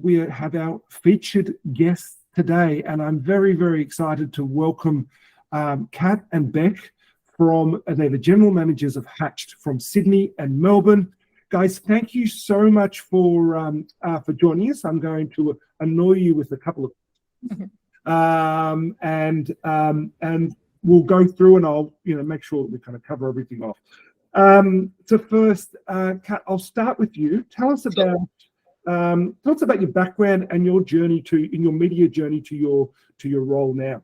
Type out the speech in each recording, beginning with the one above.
We have our featured guests today, and I'm very, very excited to welcome Kat and Beck they're the general managers of Hatched from Sydney and Melbourne. Guys, thank you so much for joining us. I'm going to annoy you with a couple of and we'll go through, and I'll make sure that we kind of cover everything off. So first, Kat, I'll start with you. Tell us about your background and your journey in your media journey to your role now.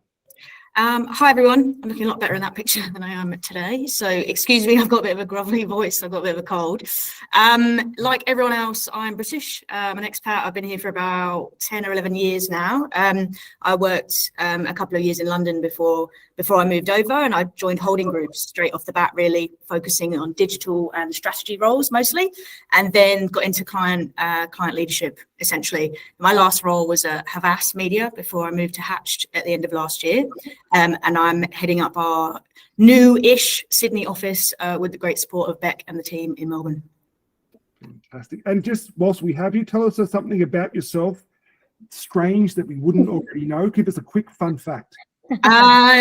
Hi everyone, I'm looking a lot better in that picture than I am today, so excuse me, I've got a bit of a grovelly voice, I've got a bit of a cold. Like everyone else, I'm British, I'm an expat. I've been here for about 10 or 11 years now. I worked a couple of years in London before I moved over, and I joined holding groups straight off the bat, really focusing on digital and strategy roles mostly, and then got into client leadership essentially. My last role was at Havas Media before I moved to Hatched at the end of last year. And I'm heading up our new-ish Sydney office with the great support of Beck and the team in Melbourne. Fantastic. And just whilst we have you, tell us something about yourself, strange that we wouldn't already know. Give us a quick fun fact. I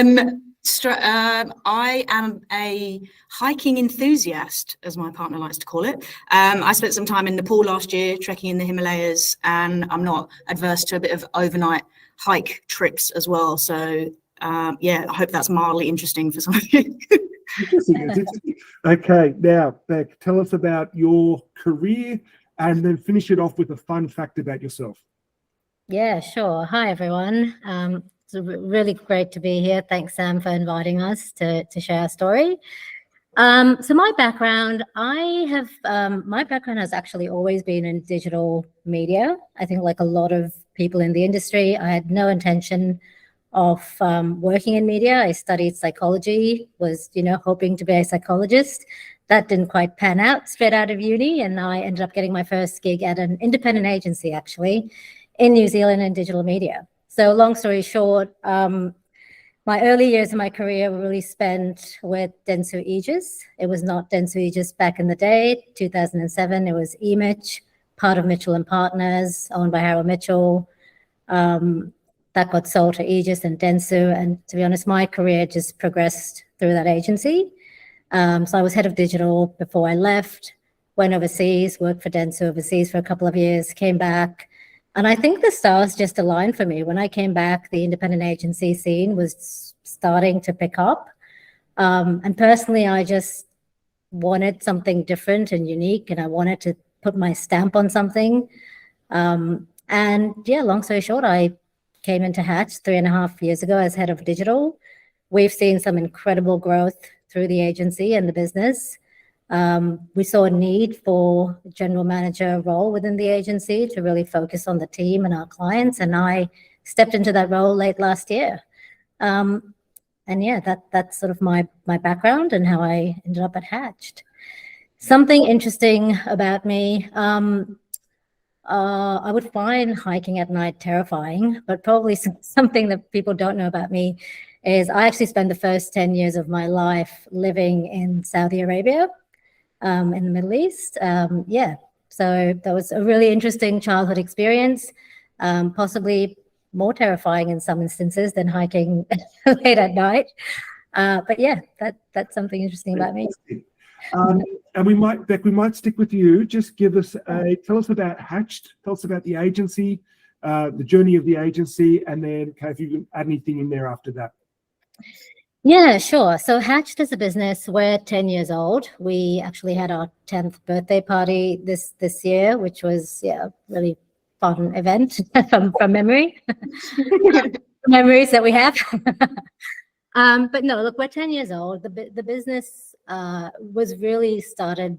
am a hiking enthusiast, as my partner likes to call it. I spent some time in Nepal last year, trekking in the Himalayas, and I'm not adverse to a bit of overnight hike trips as well. So yeah, I hope that's mildly interesting for some of you. Interesting. Okay, now Beck, tell us about your career and then finish it off with a fun fact about yourself. Yeah, sure. Hi everyone. It's really great to be here. Thanks, Sam, for inviting us to share our story. So my background has actually always been in digital media. I think like a lot of people in the industry, I had no intention of working in media. I studied psychology, was hoping to be a psychologist. That didn't quite pan out straight out of uni, and I ended up getting my first gig at an independent agency actually in New Zealand in digital media. So long story short, my early years of my career were really spent with Dentsu Aegis. It was not Dentsu Aegis back in the day, 2007. It was eMitch, part of Mitchell & Partners, owned by Harold Mitchell. That got sold to Aegis and Dentsu. And to be honest, my career just progressed through that agency. So I was head of digital before I left, went overseas, worked for Dentsu overseas for a couple of years, came back. And I think the stars just aligned for me. When I came back, the independent agency scene was starting to pick up. And personally, I just wanted something different and unique, and I wanted to put my stamp on something. And yeah, long story short, I came into Hatch 3.5 years ago as head of digital. We've seen some incredible growth through the agency and the business. We saw a need for a general manager role within the agency to really focus on the team and our clients, and I stepped into that role late last year. And yeah, that's sort of my background and how I ended up at Hatched. Something interesting about me, I would find hiking at night terrifying, but probably something that people don't know about me is I actually spent the first 10 years of my life living in Saudi Arabia, in the Middle East. Yeah, so that was a really interesting childhood experience, possibly more terrifying in some instances than hiking late at night. But yeah, that's something interesting about me. And we might stick with you. Just tell us about Hatched. Tell us about the agency, the journey of the agency, and then if you can add anything in there after that. Yeah, sure. So Hatched is a business. We're 10 years old. We actually had our 10th birthday party this year, which was really fun event from memory. Memories that we have. But no, look, we're 10 years old. The business was really started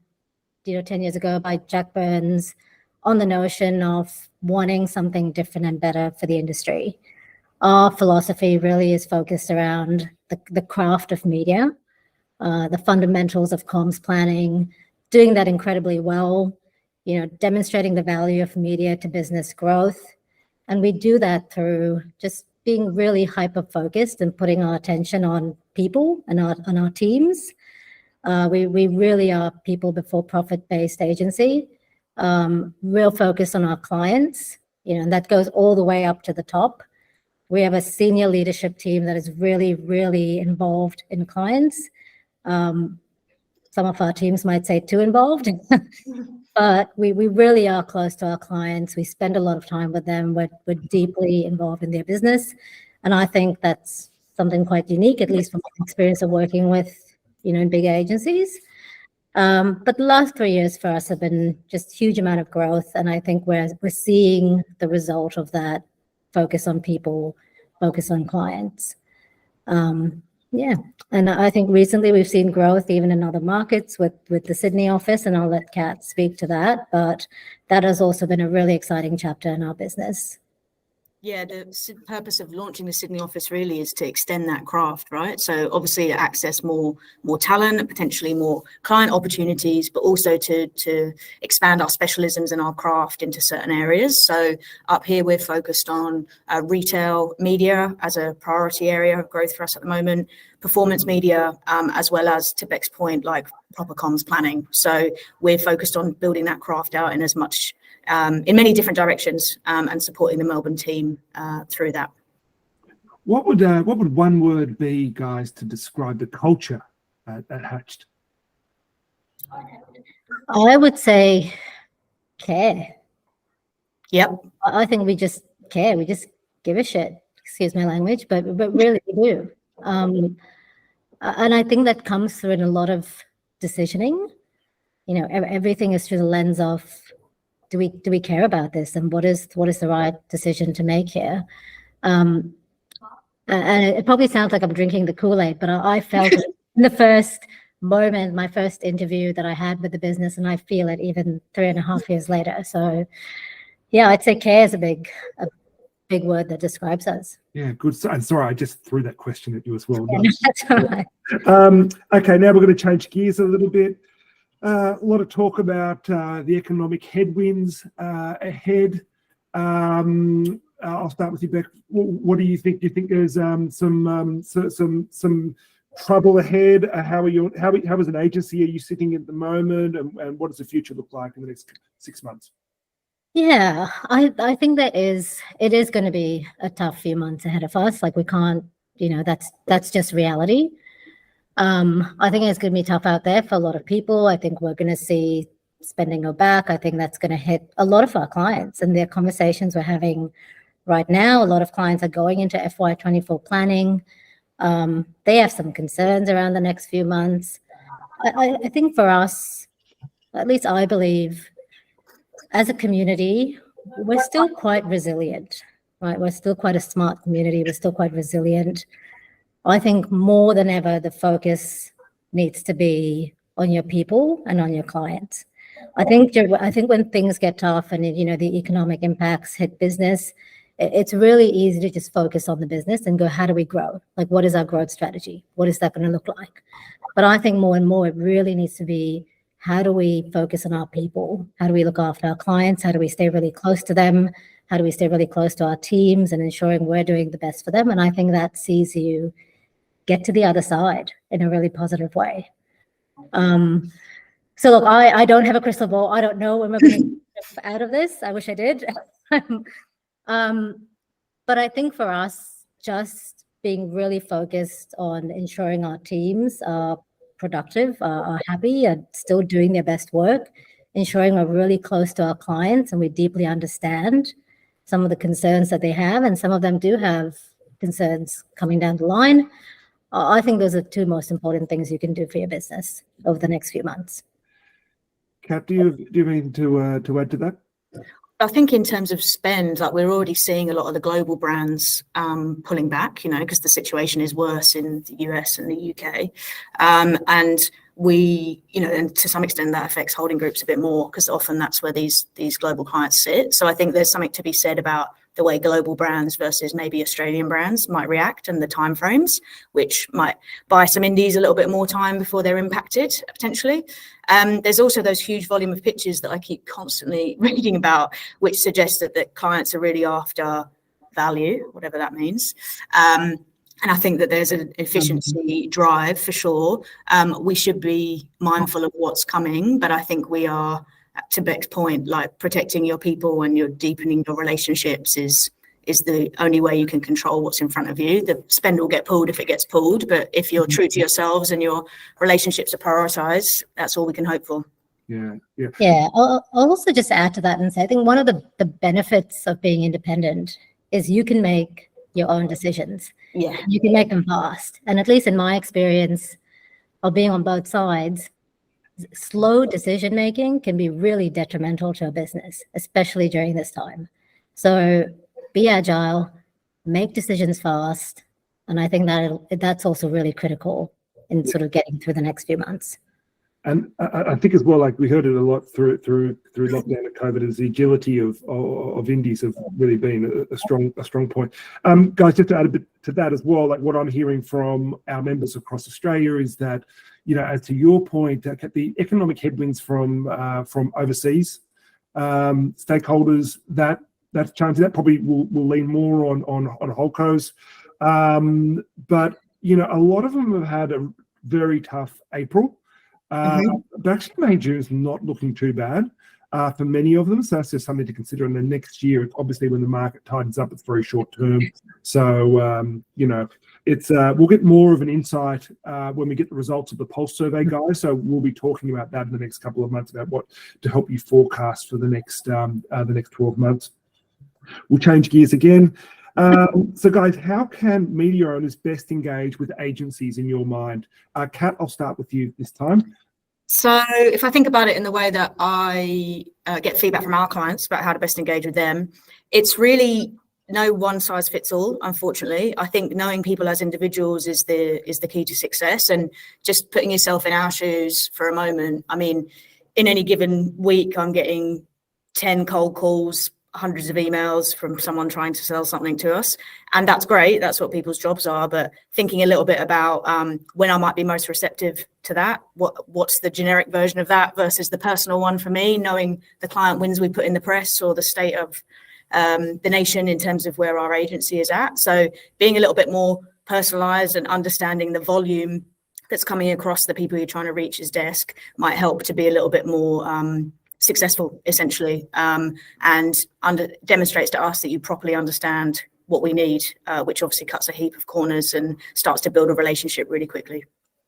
10 years ago by Jack Burns on the notion of wanting something different and better for the industry. Our philosophy really is focused around the craft of media, the fundamentals of comms planning, doing that incredibly well, demonstrating the value of media to business growth. And we do that through just being really hyper-focused and putting our attention on people and on our teams. We really are people before profit-based agency, real focus on our clients, and that goes all the way up to the top. We have a senior leadership team that is really, really involved in clients. Some of our teams might say too involved, but we really are close to our clients. We spend a lot of time with them. We're deeply involved in their business. And I think that's something quite unique, at least from my experience of working with, in big agencies. But the last 3 years for us have been just huge amount of growth. And I think we're seeing the result of that focus on people, focus on clients. Yeah. And I think recently we've seen growth even in other markets with the Sydney office, and I'll let Kat speak to that. But that has also been a really exciting chapter in our business. Yeah, the purpose of launching the Sydney office really is to extend that craft, right? So obviously to access more talent and potentially more client opportunities, but also to expand our specialisms and our craft into certain areas. So up here, we're focused on retail media as a priority area of growth for us at the moment, performance media, as well as, to Beck's point, like proper comms planning. So we're focused on building that craft out in as much in many different directions, and supporting the Melbourne team through that. What would one word be, guys, to describe the culture at Hatched? I would say care. Yep. I think we just care. We just give a shit. Excuse my language, but really we do. And I think that comes through in a lot of decisioning. Everything is through the lens of, do we care about this, and what is the right decision to make here? And it probably sounds like I'm drinking the Kool-Aid, but I felt it in the first moment, my first interview that I had with the business, and I feel it even 3.5 years later. So yeah, I'd say care is a big word that describes us. Yeah, good. I'm sorry, I just threw that question at you as well. Yeah, that's all right. Okay, now we're going to change gears a little bit. A lot of talk about the economic headwinds ahead. I'll start with you, Beck. What do you think? Do you think there's some trouble ahead? How as an agency are you sitting at the moment, and what does the future look like in the next 6 months? Yeah, I think it is going to be a tough few months ahead of us. Like, we can't, that's just reality. I think it's going to be tough out there for a lot of people. I think we're going to see spending go back. I think that's going to hit a lot of our clients, and their conversations we're having right now. A lot of clients are going into FY24 planning. They have some concerns around the next few months. I think for us, at least I believe, as a community, we're still quite resilient, right? We're still quite a smart community. We're still quite resilient. I think more than ever, the focus needs to be on your people and on your clients. I think when things get tough and, the economic impacts hit business, it's really easy to just focus on the business and go, how do we grow? Like, what is our growth strategy? What is that going to look like? But I think more and more, it really needs to be, how do we focus on our people? How do we look after our clients? How do we stay really close to them? How do we stay really close to our teams and ensuring we're doing the best for them? And I think that sees you get to the other side in a really positive way. So look, I don't have a crystal ball. I don't know when we're going to get out of this. I wish I did. But I think for us, just being really focused on ensuring our teams are productive, are happy, are still doing their best work, ensuring we're really close to our clients and we deeply understand some of the concerns that they have, and some of them do have concerns coming down the line. I think those are the two most important things you can do for your business over the next few months. Kat, do you have anything to add to that? I think in terms of spend, like, we're already seeing a lot of the global brands pulling back, because the situation is worse in the US and the UK. And we, and to some extent that affects holding groups a bit more, because often that's where these global clients sit. So I think there's something to be said about the way global brands versus maybe Australian brands might react, and the timeframes, which might buy some indies a little bit more time before they're impacted, potentially. There's also those huge volume of pitches that I keep constantly reading about, which suggest that clients are really after value, whatever that means. And I think that there's an efficiency drive for sure. We should be mindful of what's coming, but I think we are to Beck's point, like protecting your people and you're deepening your relationships is the only way you can control what's in front of you. The spend will get pulled if it gets pulled, but if you're true to yourselves and your relationships are prioritized, that's all we can hope for. Yeah. I'll also just add to that and say, I think one of the benefits of being independent is you can make your own decisions. Yeah. You can make them fast. And at least in my experience of being on both sides, slow decision making can be really detrimental to a business, especially during this time. So be agile, make decisions fast. And I think that's also really critical in sort of getting through the next few months. And I think as well, like we heard it a lot through lockdown and COVID, is the agility of indies have really been a strong point. Guys, just to add a bit to that as well, like what I'm hearing from our members across Australia is that, as to your point, the economic headwinds from overseas stakeholders, that's changing. That probably will lean more on holdcos, but a lot of them have had a very tough April. But actually, May, June is not looking too bad for many of them. So that's just something to consider. And then next year, obviously, when the market tightens up, it's very short term. So, it's we'll get more of an insight when we get the results of the Pulse survey, guys. So we'll be talking about that in the next couple of months about what to help you forecast for the next 12 months. We'll change gears again. So guys, how can media owners best engage with agencies in your mind? Kat, I'll start with you this time. So if I think about it in the way that I get feedback from our clients about how to best engage with them, it's really no one size fits all, unfortunately. I think knowing people as individuals is the key to success, and just putting yourself in our shoes for a moment. I mean, in any given week, I'm getting 10 cold calls, hundreds of emails from someone trying to sell something to us, and that's great. That's what people's jobs are. But thinking a little bit about when I might be most receptive to that, what's the generic version of that versus the personal one for me, knowing the client wins we put in the press or the state of the nation in terms of where our agency is at. So being a little bit more personalized and understanding the volume that's coming across the people you're trying to reach's desk might help to be a little bit more successful, essentially, and demonstrates to us that you properly understand what we need, which obviously cuts a heap of corners and starts to build a relationship really quickly.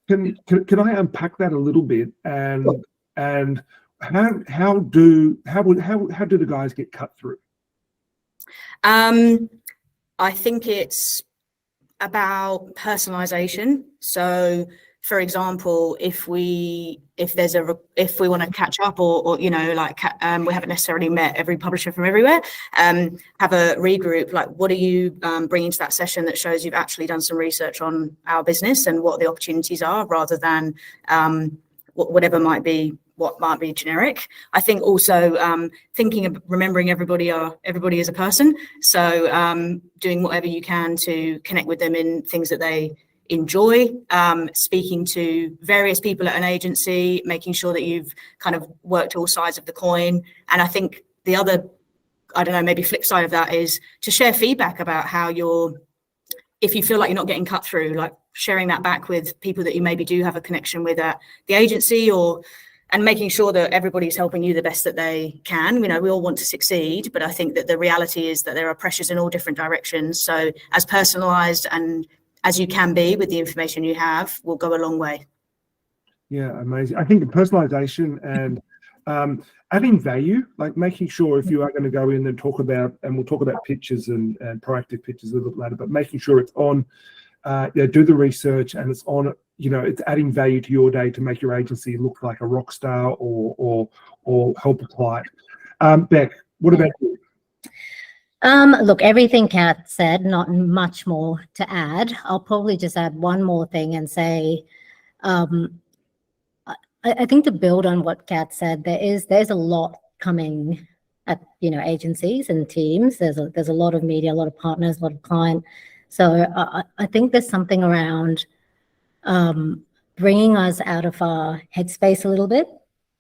Can I unpack that a little bit? And how do the guys get cut through? I think it's about personalization. So, for example, if we want to catch up or we haven't necessarily met every publisher from everywhere, have a regroup, like what are you bringing to that session that shows you've actually done some research on our business and what the opportunities are, rather than whatever might be generic. I think also thinking of remembering everybody is a person. So doing whatever you can to connect with them in things that they enjoy, speaking to various people at an agency, making sure that you've kind of worked all sides of the coin. And I think the other, maybe flip side of that is to share feedback about how if you feel like you're not getting cut through, like sharing that back with people that you maybe do have a connection with at the agency, and making sure that everybody's helping you the best that they can. We all want to succeed, but I think that the reality is that there are pressures in all different directions. So as personalized and as you can be with the information you have will go a long way. Yeah, amazing. I think the personalization and adding value, like making sure if you are going to go in and talk about, and we'll talk about pitches and proactive pitches a little bit later, but making sure it's on, do the research and it's on, it's adding value to your day to make your agency look like a rock star or help a client. Beck, what about you? Look, everything Kat said, not much more to add. I'll probably just add one more thing and say, I think to build on what Kat said, there's a lot coming at agencies and teams. There's a lot of media, a lot of partners, a lot of client. So I think there's something around bringing us out of our headspace a little bit,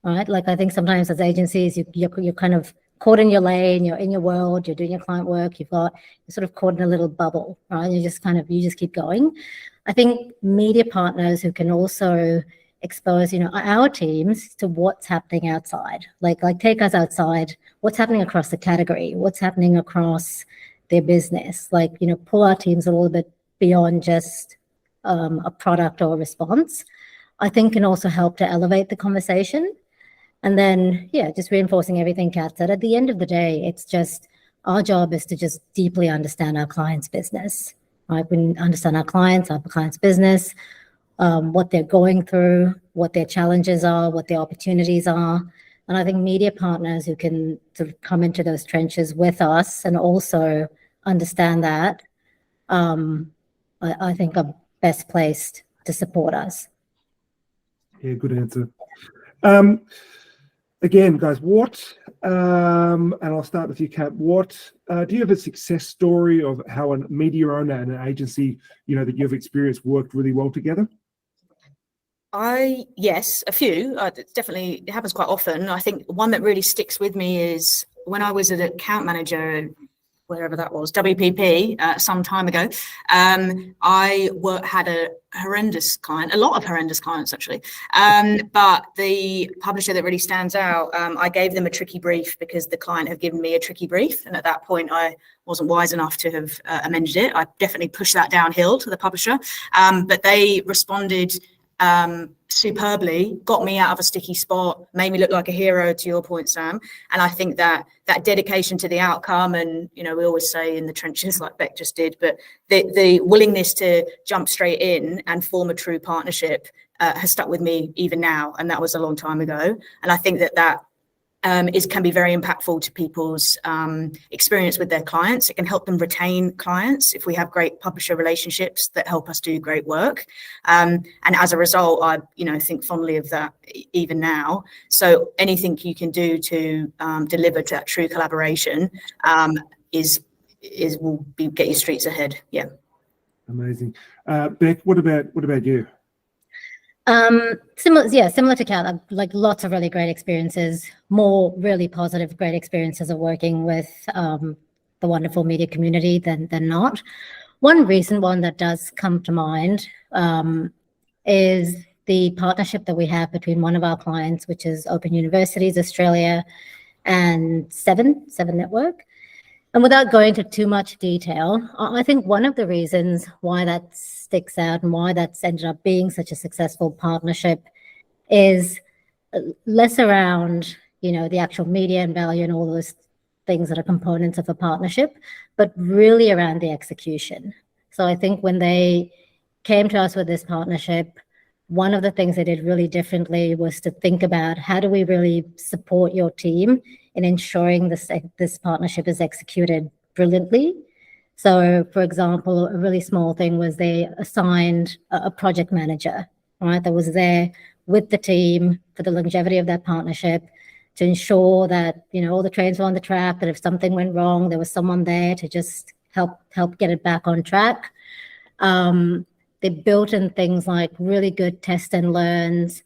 right? Like I think sometimes as agencies, you're kind of caught in your lane, you're in your world, you're doing your client work, you're sort of caught in a little bubble, right? You just keep going. I think media partners who can also expose, our teams to what's happening outside. Like take us outside, what's happening across the category, what's happening across their business, pull our teams a little bit beyond just a product or a response, I think can also help to elevate the conversation. And then, just reinforcing everything Kat said, at the end of the day, it's just our job is to just deeply understand our client's business, right? We understand our clients' business, what they're going through, what their challenges are, what their opportunities are. And I think media partners who can sort of come into those trenches with us and also understand that, I think are best placed to support us. Yeah, good answer. Again, guys, and I'll start with you, Kat, do you have a success story of how a media owner and an agency, that you've experienced worked really well together? Yes, a few. It happens quite often. I think one that really sticks with me is when I was an account manager, wherever that was, WPP, some time ago. I had a horrendous client, a lot of horrendous clients actually. But the publisher that really stands out, I gave them a tricky brief because the client had given me a tricky brief. And at that point, I wasn't wise enough to have amended it. I definitely pushed that downhill to the publisher. But they responded superbly, got me out of a sticky spot, made me look like a hero, to your point, Sam. And I think that dedication to the outcome, and we always say in the trenches, like Beck just did, but the willingness to jump straight in and form a true partnership has stuck with me even now, and that was a long time ago. And I think that can be very impactful to people's experience with their clients. It can help them retain clients if we have great publisher relationships that help us do great work. And as a result, I think fondly of that even now. So anything you can do to deliver to that true collaboration will get you streets ahead. Yeah. Amazing. Beck, what about you? Similar to Kat, like lots of really great experiences, more really positive, great experiences of working with the wonderful media community than not. One recent one that does come to mind is the partnership that we have between one of our clients, which is Open Universities Australia, and Seven Network. And without going into too much detail, I think one of the reasons why that sticks out and why that's ended up being such a successful partnership is less around, the actual media and value and all those things that are components of a partnership, but really around the execution. So I think when they came to us with this partnership, one of the things they did really differently was to think about how do we really support your team in ensuring this partnership is executed brilliantly. So, for example, a really small thing was they assigned a project manager, right, that was there with the team for the longevity of that partnership to ensure that, all the trains were on the track, that if something went wrong, there was someone there to just help get it back on track. They built in things like really good test and learns,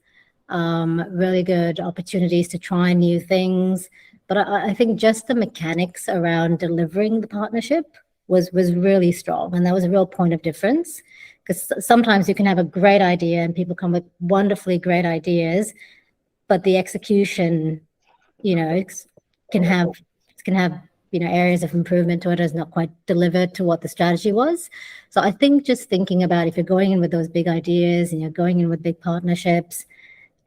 really good opportunities to try new things. But I think just the mechanics around delivering the partnership was really strong. And that was a real point of difference, because sometimes you can have a great idea and people come with wonderfully great ideas, but the execution, can have areas of improvement to it, is not quite delivered to what the strategy was. So I think just thinking about if you're going in with those big ideas and you're going in with big partnerships,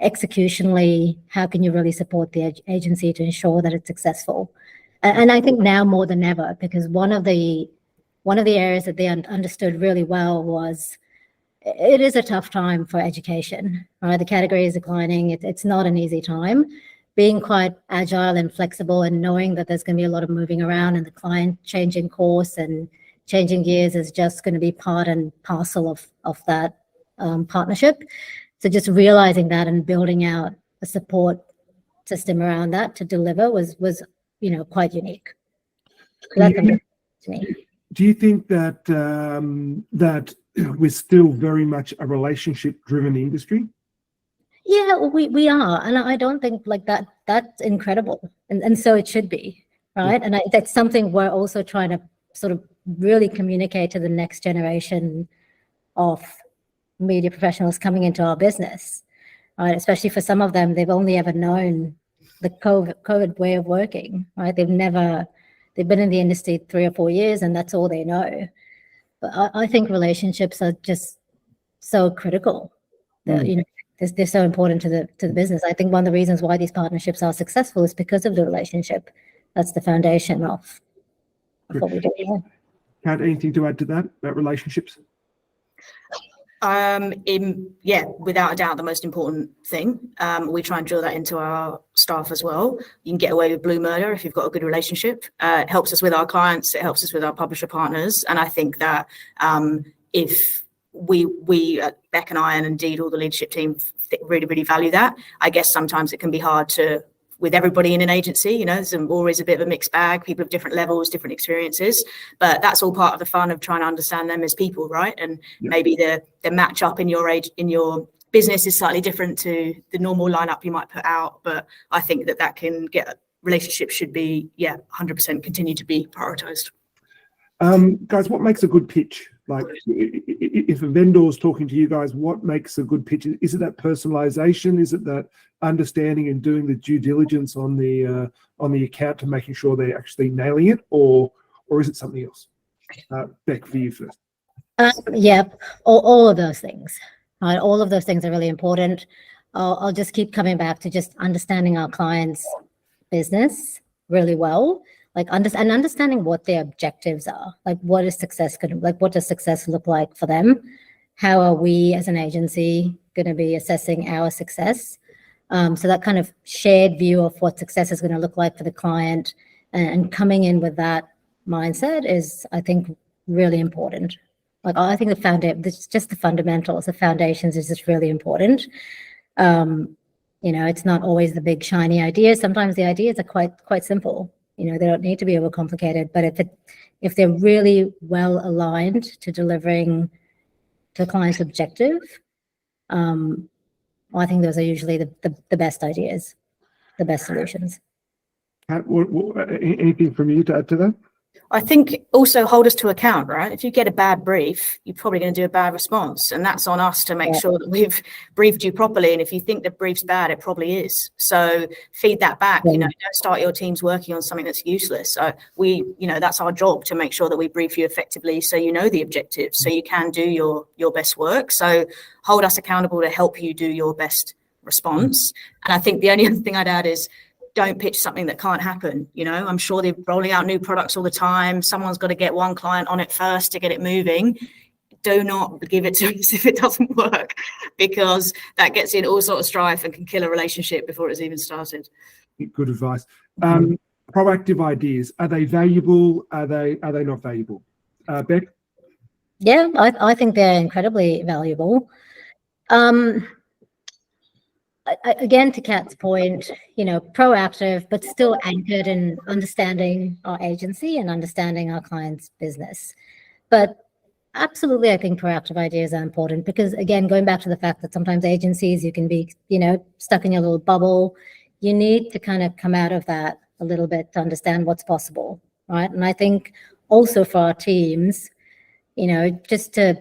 executionally, how can you really support the agency to ensure that it's successful? And I think now more than ever, because one of the areas that they understood really well was it is a tough time for education, right? The category is declining. It's not an easy time. Being quite agile and flexible and knowing that there's going to be a lot of moving around and the client changing course and changing gears is just going to be part and parcel of that partnership. So just realizing that and building out a support system around that to deliver was quite unique. So that's to me. Do you think that that we're still very much a relationship-driven industry? Yeah, we are, and I don't think like that's incredible, and so it should be, right? Yeah. And that's something we're also trying to sort of really communicate to the next generation of media professionals coming into our business, right? Especially for some of them, they've only ever known the COVID way of working, right? They've been in the industry 3 or 4 years and that's all they know. But I think relationships are just so critical. That, you know, they're so important to the business. I think one of the reasons why these partnerships are successful is because of the relationship. That's the foundation of what we do. Kat, anything to add to that about relationships? Without a doubt, the most important thing. We try and drill that into our staff as well. You can get away with blue murder if you've got a good relationship. It helps us with our clients. It helps us with our publisher partners. And I think that if we Beck and I, and indeed all the leadership team, really, really value that. I guess sometimes it can be hard with everybody in an agency, you know, there's always a bit of a mixed bag, people of different levels, different experiences, but that's all part of the fun of trying to understand them as people, right? And maybe the match up in your business is slightly different to the normal lineup you might put out, but I think that can get, relationships should be 100% continue to be prioritized. Guys, what makes a good pitch? Like, if a vendor is talking to you guys, what makes a good pitch? Is it that personalization? Is it that understanding and doing the due diligence on the account to making sure they're actually nailing it, or is it something else? Beck, for you first. All of those things. Right? All of those things are really important. I'll just keep coming back to just understanding our clients' business really well. Like understanding what their objectives are, like what is success going to, like what does success look like for them? How are we as an agency going to be assessing our success? So that kind of shared view of what success is going to look like for the client, and coming in with that mindset is, I think, really important. Like I think the fundamentals, the foundations is just really important. You know, it's not always the big shiny ideas. Sometimes the ideas are quite simple. You know, they don't need to be overcomplicated, but if they're really well aligned to delivering the client's objective, I think those are usually the best ideas, the best solutions. Kat, anything from you to add to that? I think also hold us to account, right? If you get a bad brief, you're probably going to do a bad response, and that's on us to make sure that we've briefed you properly. And if you think the brief's bad, it probably is. So feed that back. You know, don't start your teams working on something that's useless. That's our job, to make sure that we brief you effectively, so you know the objectives, so you can do your best work. So hold us accountable to help you do your best response. And I think the only other thing I'd add is, don't pitch something that can't happen. You know, I'm sure they're rolling out new products all the time. Someone's got to get one client on it first to get it moving. Do not give it to us if it doesn't work, because that gets in all sort of strife and can kill a relationship before it's even started. Good advice. Proactive ideas, are they valuable? Are they not valuable? Beck? Yeah, I think they're incredibly valuable. Again, to Kat's point, you know, proactive, but still anchored in understanding our agency and understanding our client's business. But absolutely, I think proactive ideas are important, because, again, going back to the fact that sometimes agencies, you can be, you know, stuck in your little bubble. You need to kind of come out of that a little bit to understand what's possible, right? And I think also for our teams, you know, just to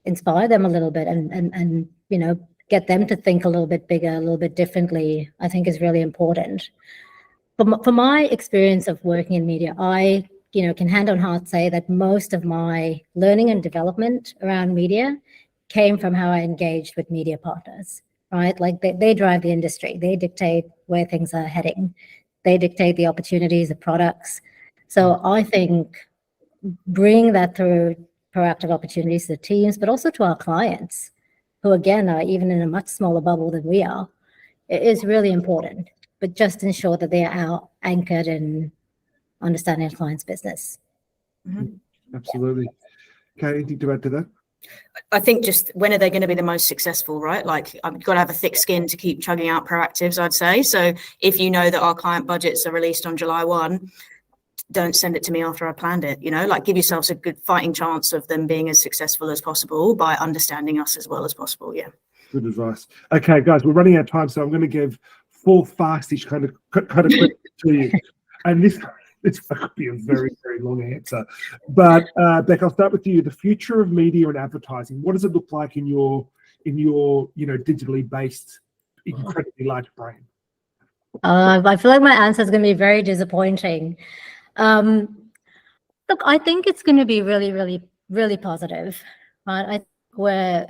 inspire them a little bit and you know, get them to think a little bit bigger, a little bit differently, I think is really important. For my experience of working in media, I, you know, can hand on heart say that most of my learning and development around media came from how I engaged with media partners, right? Like they drive the industry. They dictate where things are heading. They dictate the opportunities, the products. So I think bringing that through proactive opportunities to the teams, but also to our clients, who again are even in a much smaller bubble than we are, it is really important. But just ensure that they are anchored in understanding a client's business. Absolutely. Okay, anything to add to that? I think just when are they going to be the most successful, right? Like, I've got to have a thick skin to keep chugging out proactives, I'd say. So if you know that our client budgets are released on July 1, don't send it to me after I planned it, you know, like give yourselves a good fighting chance of them being as successful as possible by understanding us as well as possible. Yeah. Good advice. Okay, guys, we're running out of time, so I'm going to give 4 fastish kind of questions to you. And this could be a very, very long answer. But Beck, I'll start with you. The future of media and advertising, what does it look like in your you know, digitally based incredibly large brain? I feel like my answer is going to be very disappointing. Look, I think it's going to be really, really, really positive. Right? I think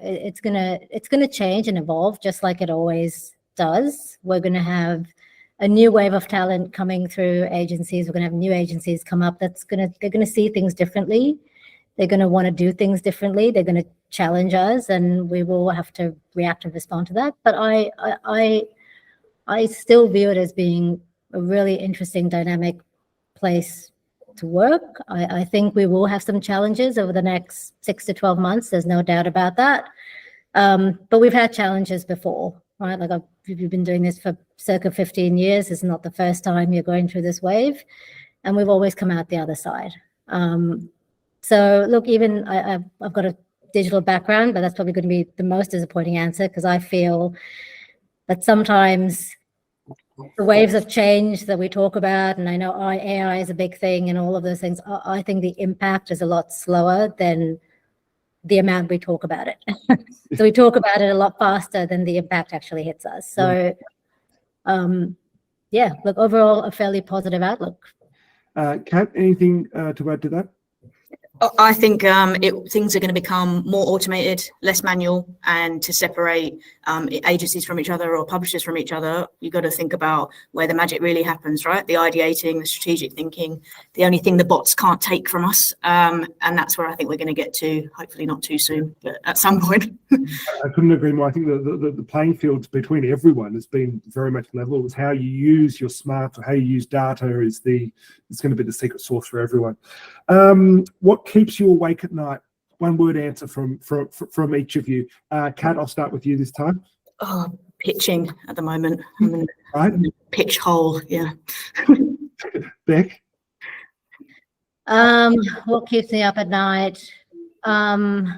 it's gonna change and evolve just like it always does. We're going to have a new wave of talent coming through agencies. We're going to have new agencies come up. They're going to see things differently. They're going to want to do things differently. They're going to challenge us, and we will have to react and respond to that. But I still view it as being a really interesting, dynamic place to work. I think we will have some challenges over the next 6 to 12 months. There's no doubt about that. But we've had challenges before, right? Like you've been doing this for circa 15 years. It's not the first time you're going through this wave, and we've always come out the other side. So look, even I've got a digital background, but that's probably going to be the most disappointing answer, because I feel that sometimes the waves of change that we talk about, and I know AI is a big thing and all of those things, I think the impact is a lot slower than the amount we talk about it. So we talk about it a lot faster than the impact actually hits us. So yeah, look, overall, a fairly positive outlook. Kat, anything to add to that? I think things are going to become more automated, less manual, and to separate agencies from each other or publishers from each other, you've got to think about where the magic really happens, right? The ideating, the strategic thinking, the only thing the bots can't take from us. And that's where I think we're going to get to, hopefully not too soon, but at some point. I couldn't agree more. I think the playing field between everyone has been very much level. It's how you use your smarts or how you use data it's going to be the secret sauce for everyone. What keeps you awake at night? One word answer from each of you. Kat, I'll start with you this time. Oh, pitching at the moment. I'm in Right. a pitch hole, yeah. Beck? What keeps me up at night? I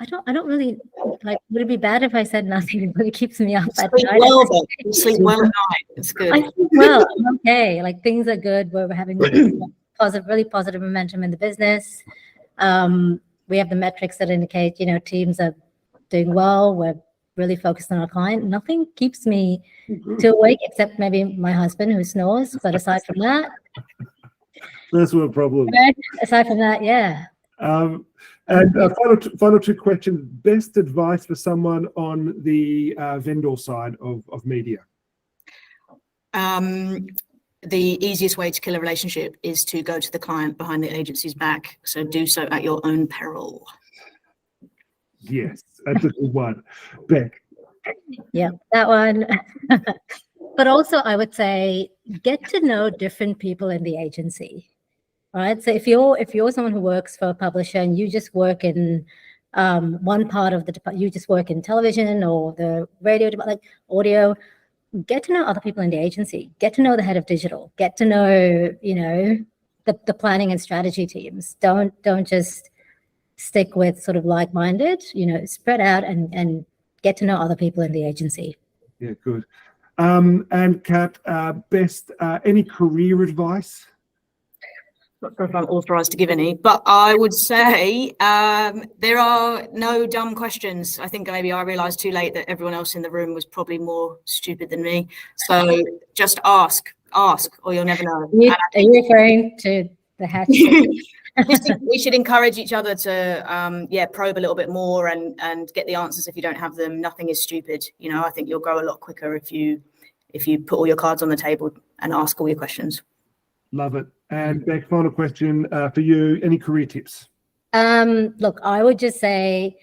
don't really like. Would it be bad if I said nothing? It really keeps me up at night. You sleep well at night. It's good. I sleep well. I'm okay. Like things are good. We're having really positive momentum in the business. We have the metrics that indicate, teams are doing well. We're really focused on our client. Nothing keeps me too awake except maybe my husband who snores. But aside from that, That's no problem. Aside from that, yeah. And final two questions. Best advice for someone on the vendor side of media? The easiest way to kill a relationship is to go to the client behind the agency's back. So do so at your own peril. Yes, that's a good one. Beck? Yeah, that one. But also I would say get to know different people in the agency. Right. So if you're someone who works for a publisher and you just work in one part of the department, you just work in television or the radio, like audio, get to know other people in the agency, get to know the head of digital, get to know, the planning and strategy teams. Don't just stick with sort of like-minded, spread out and get to know other people in the agency. Yeah, good. And Kat, best any career advice? Not sure if I'm authorised to give any, but I would say there are no dumb questions. I think maybe I realised too late that everyone else in the room was probably more stupid than me. So just ask, or you'll never know. Are you referring to the hatch? We should encourage each other to probe a little bit more and get the answers if you don't have them. Nothing is stupid. I think you'll grow a lot quicker if you put all your cards on the table and ask all your questions. Love it. And Beck, final question for you. Any career tips? Look, I would just say,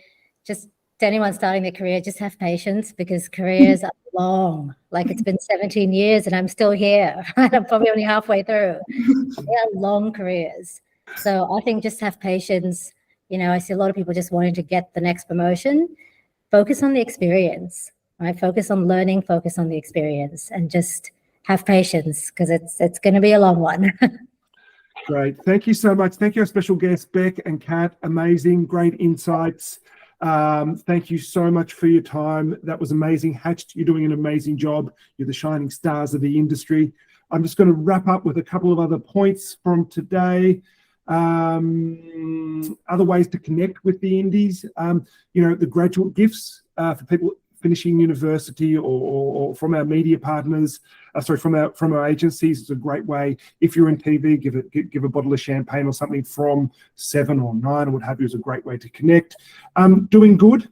just to anyone starting their career, just have patience because careers are long. Like it's been 17 years and I'm still here. I'm probably only halfway through. They are long careers. So I think just have patience. I see a lot of people just wanting to get the next promotion. Focus on the experience, right? Focus on learning, focus on the experience, and just have patience because it's going to be a long one. Great. Thank you so much. Thank you, our special guests, Beck and Kat. Amazing, great insights. Thank you so much for your time. That was amazing. Hatched, you're doing an amazing job. You're the shining stars of the industry. I'm just going to wrap up with a couple of other points from today. Other ways to connect with the indies, the graduate gifts for people finishing university or from our media partners, from our agencies. It's a great way. If you're in TV, give a bottle of champagne or something from 7 or 9 or what have you. Is a great way to connect. Doing good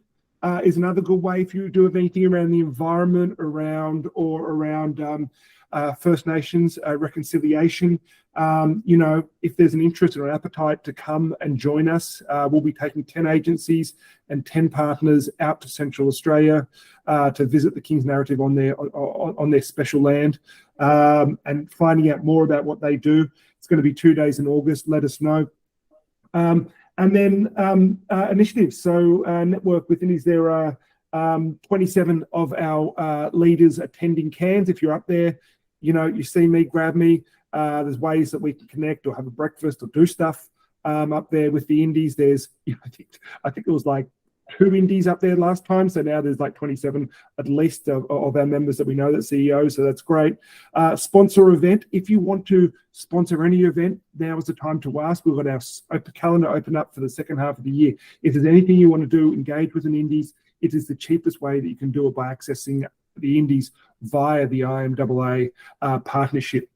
is another good way. If you do anything around the environment, around First Nations reconciliation, if there's an interest or an appetite to come and join us, we'll be taking 10 agencies and 10 partners out to Central Australia to visit the King's Narrative on their special land, and finding out more about what they do. It's going to be 2 days in August. Let us know. And then initiatives. So network with Indies. There are 27 of our leaders attending Cairns. If you're up there, you see me, grab me. There's ways that we can connect or have a breakfast or do stuff up there with the Indies. There's, I think it was like 2 Indies up there last time. So now there's like 27 at least of our members that we know that CEOs. So that's great. Sponsor event. If you want to sponsor any event, now is the time to ask. We've got our calendar open up for the second half of the year. If there's anything you want to do, engage with an Indies, it is the cheapest way that you can do it by accessing the Indies via the IMAA partnership.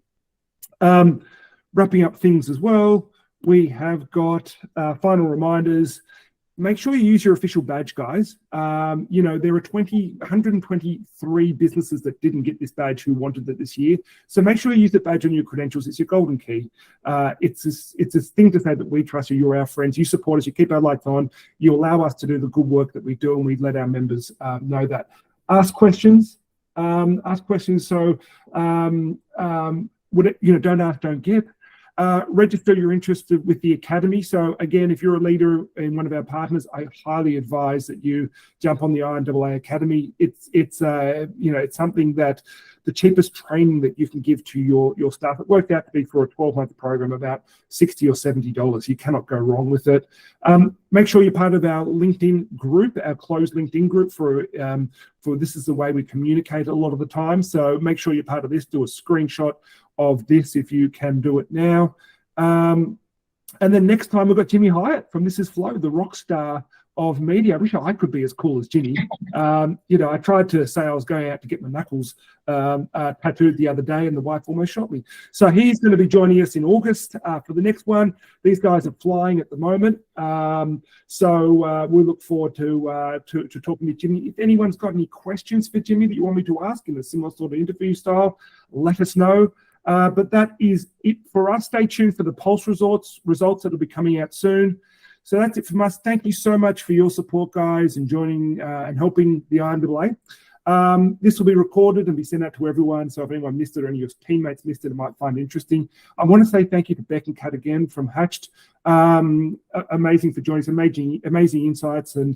Wrapping up things as well, we have got final reminders. Make sure you use your official badge, guys. There are 123 businesses that didn't get this badge who wanted it this year. So make sure you use the badge on your credentials. It's your golden key. It's a thing to say that we trust you. You're our friends. You support us. You keep our lights on. You allow us to do the good work that we do, and we let our members know that. Ask questions. So, don't ask, don't get. Register your interest with the Academy. So again, if you're a leader in one of our partners, I highly advise that you jump on the IMAA Academy. It's something that the cheapest training that you can give to your staff. It worked out to be for a 12-month program about $60 or $70. You cannot go wrong with it. Make sure you're part of our LinkedIn group, our closed LinkedIn group for this is the way we communicate a lot of the time. So make sure you're part of this. Do a screenshot of this if you can do it now. And then next time we've got Jimmy Hyatt from This Is Flow, the rock star of media. I wish I could be as cool as Jimmy. I tried to say I was going out to get my knuckles tattooed the other day, and the wife almost shot me. So he's going to be joining us in August for the next one. These guys are flying at the moment. So we look forward to talking to Jimmy. If anyone's got any questions for Jimmy that you want me to ask in a similar sort of interview style, let us know. But that is it for us. Stay tuned for the Pulse results that will be coming out soon. So that's it from us. Thank you so much for your support, guys, and joining and helping the IMAA. This will be recorded and be sent out to everyone. So if anyone missed it or any of your teammates missed it, it might find it interesting. I want to say thank you to Beck and Kat again from Hatched. Amazing for joining us, amazing insights. And